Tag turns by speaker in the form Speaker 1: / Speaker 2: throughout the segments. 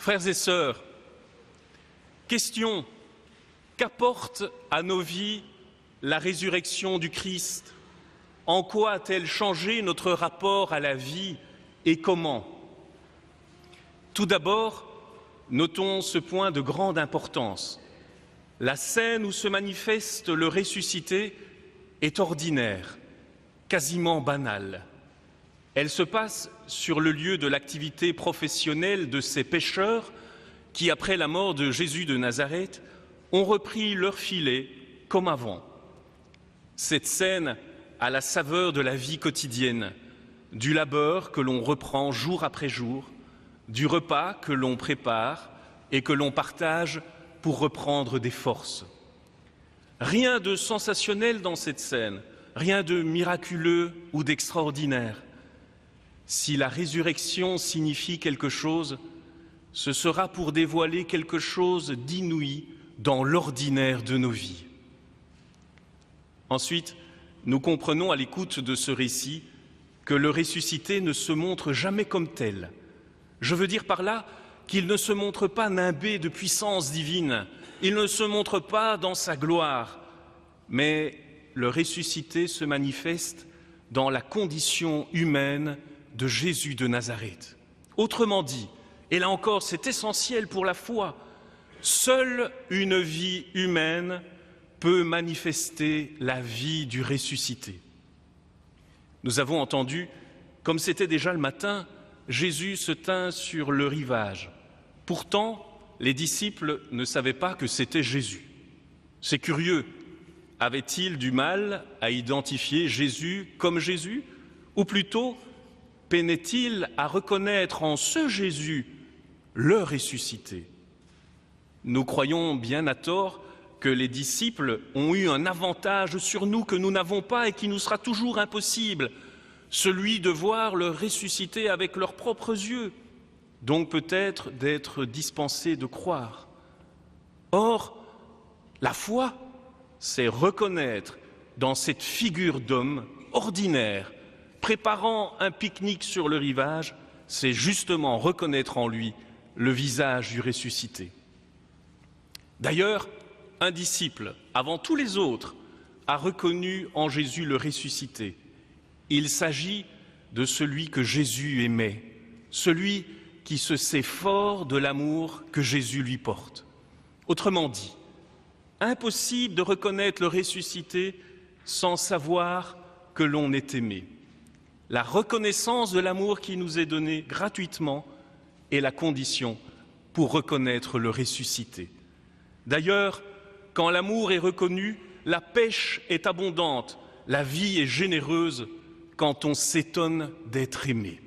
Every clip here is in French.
Speaker 1: Frères et sœurs, question, qu'apporte à nos vies la résurrection du Christ? En quoi a-t-elle changé notre rapport à la vie et comment? Tout d'abord, notons ce point de grande importance. La scène où se manifeste le ressuscité est ordinaire, quasiment banale. Elle se passe sur le lieu de l'activité professionnelle de ces pêcheurs qui, après la mort de Jésus de Nazareth, ont repris leur filet comme avant. Cette scène a la saveur de la vie quotidienne, du labeur que l'on reprend jour après jour, du repas que l'on prépare et que l'on partage pour reprendre des forces. Rien de sensationnel dans cette scène, rien de miraculeux ou d'extraordinaire. Si la résurrection signifie quelque chose, ce sera pour dévoiler quelque chose d'inouï dans l'ordinaire de nos vies. Ensuite, nous comprenons à l'écoute de ce récit que le ressuscité ne se montre jamais comme tel. Je veux dire par là qu'il ne se montre pas nimbé de puissance divine, il ne se montre pas dans sa gloire, mais le ressuscité se manifeste dans la condition humaine de Jésus de Nazareth. Autrement dit, et là encore c'est essentiel pour la foi, seule une vie humaine peut manifester la vie du ressuscité. Nous avons entendu, comme c'était déjà le matin, Jésus se tint sur le rivage. Pourtant, les disciples ne savaient pas que c'était Jésus. C'est curieux. Avaient-ils du mal à identifier Jésus comme Jésus? Ou plutôt, peinaient-ils à reconnaître en ce Jésus le ressuscité? Nous croyons bien à tort que les disciples ont eu un avantage sur nous que nous n'avons pas et qui nous sera toujours impossible, celui de voir le ressuscité avec leurs propres yeux, donc peut-être d'être dispensés de croire. Or, la foi, c'est reconnaître dans cette figure d'homme ordinaire, préparant un pique-nique sur le rivage, c'est justement reconnaître en lui le visage du ressuscité. D'ailleurs, un disciple, avant tous les autres, a reconnu en Jésus le ressuscité. Il s'agit de celui que Jésus aimait, celui qui se sait fort de l'amour que Jésus lui porte. Autrement dit, impossible de reconnaître le ressuscité sans savoir que l'on est aimé. La reconnaissance de l'amour qui nous est donné gratuitement est la condition pour reconnaître le ressuscité. D'ailleurs, quand l'amour est reconnu, la pêche est abondante, la vie est généreuse quand on s'étonne d'être aimé.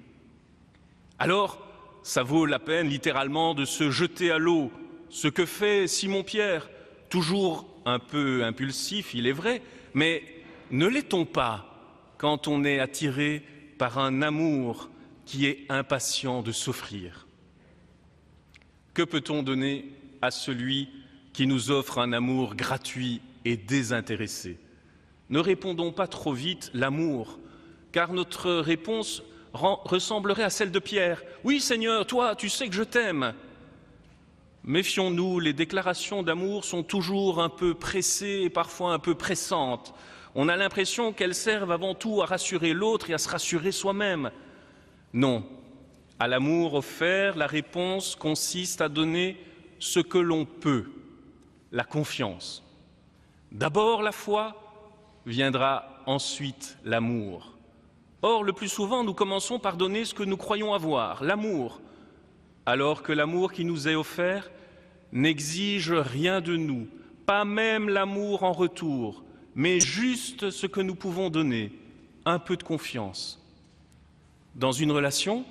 Speaker 1: Alors, ça vaut la peine littéralement de se jeter à l'eau, ce que fait Simon-Pierre, toujours un peu impulsif, il est vrai, mais ne l'est-on pas quand on est attiré par un amour qui est impatient de s'offrir? Que peut-on donner à celui qui nous offre un amour gratuit et désintéressé? Ne répondons pas trop vite l'amour, car notre réponse ressemblerait à celle de Pierre. « Oui, Seigneur, toi, tu sais que je t'aime. » Méfions-nous, les déclarations d'amour sont toujours un peu pressées et parfois un peu pressantes. On a l'impression qu'elles servent avant tout à rassurer l'autre et à se rassurer soi-même. Non, à l'amour offert, la réponse consiste à donner ce que l'on peut, la confiance. D'abord la foi, viendra ensuite l'amour. Or, le plus souvent, nous commençons par donner ce que nous croyons avoir, l'amour, alors que l'amour qui nous est offert n'exige rien de nous, pas même l'amour en retour, mais juste ce que nous pouvons donner, un peu de confiance. Dans une relation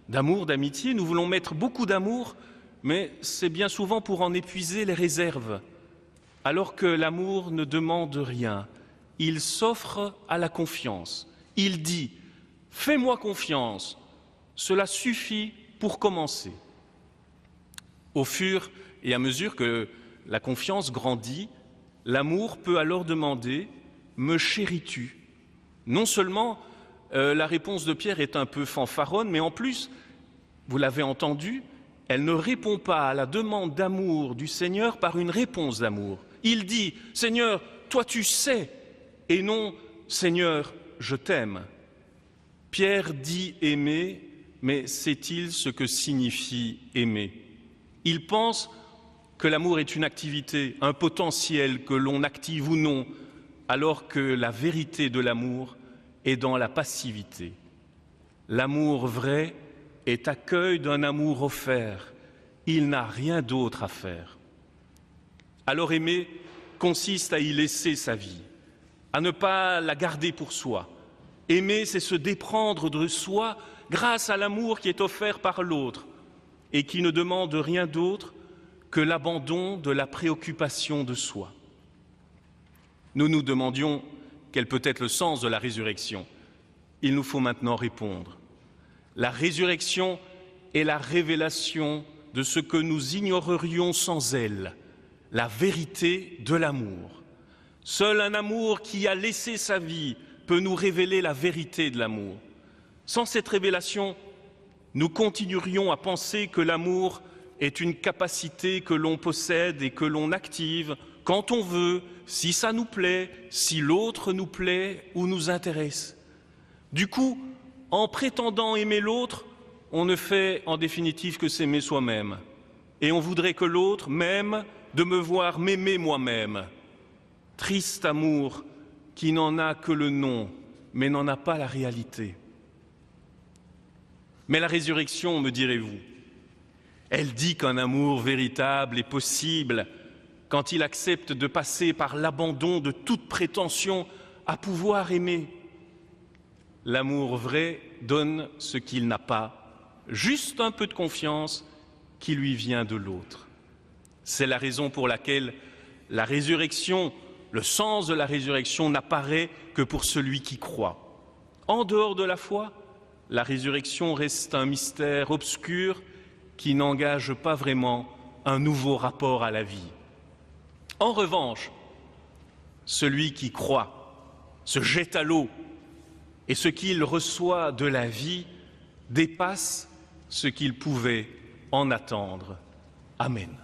Speaker 1: d'amour, d'amitié, nous voulons mettre beaucoup d'amour, mais c'est bien souvent pour en épuiser les réserves, alors que l'amour ne demande rien. Il s'offre à la confiance. Il dit « Fais-moi confiance », cela suffit pour commencer. Au fur et à mesure que la confiance grandit, l'amour peut alors demander « Me chéris-tu » Non seulement la réponse de Pierre est un peu fanfaronne, mais en plus, vous l'avez entendu, elle ne répond pas à la demande d'amour du Seigneur par une réponse d'amour. Il dit « Seigneur, toi tu sais » et non « Seigneur, je t'aime ». Pierre dit aimer, mais sait-il ce que signifie aimer? Il pense que l'amour est une activité, un potentiel que l'on active ou non, alors que la vérité de l'amour est dans la passivité. L'amour vrai est accueil d'un amour offert. Il n'a rien d'autre à faire. Alors aimer consiste à y laisser sa vie, à ne pas la garder pour soi. Aimer, c'est se déprendre de soi grâce à l'amour qui est offert par l'autre et qui ne demande rien d'autre que l'abandon de la préoccupation de soi. Nous nous demandions quel peut être le sens de la résurrection. Il nous faut maintenant répondre. La résurrection est la révélation de ce que nous ignorerions sans elle, la vérité de l'amour. Seul un amour qui a laissé sa vie peut nous révéler la vérité de l'amour. Sans cette révélation, nous continuerions à penser que l'amour est une capacité que l'on possède et que l'on active quand on veut, si ça nous plaît, si l'autre nous plaît ou nous intéresse. Du coup, en prétendant aimer l'autre, on ne fait en définitive que s'aimer soi-même. Et on voudrait que l'autre m'aime de me voir m'aimer moi-même. Triste amour qui n'en a que le nom, mais n'en a pas la réalité. Mais la résurrection, me direz-vous, elle dit qu'un amour véritable est possible quand il accepte de passer par l'abandon de toute prétention à pouvoir aimer. L'amour vrai donne ce qu'il n'a pas, juste un peu de confiance qui lui vient de l'autre. C'est la raison pour laquelle la résurrection, le sens de la résurrection n'apparaît que pour celui qui croit. En dehors de la foi, la résurrection reste un mystère obscur qui n'engage pas vraiment un nouveau rapport à la vie. En revanche, celui qui croit se jette à l'eau et ce qu'il reçoit de la vie dépasse ce qu'il pouvait en attendre. Amen.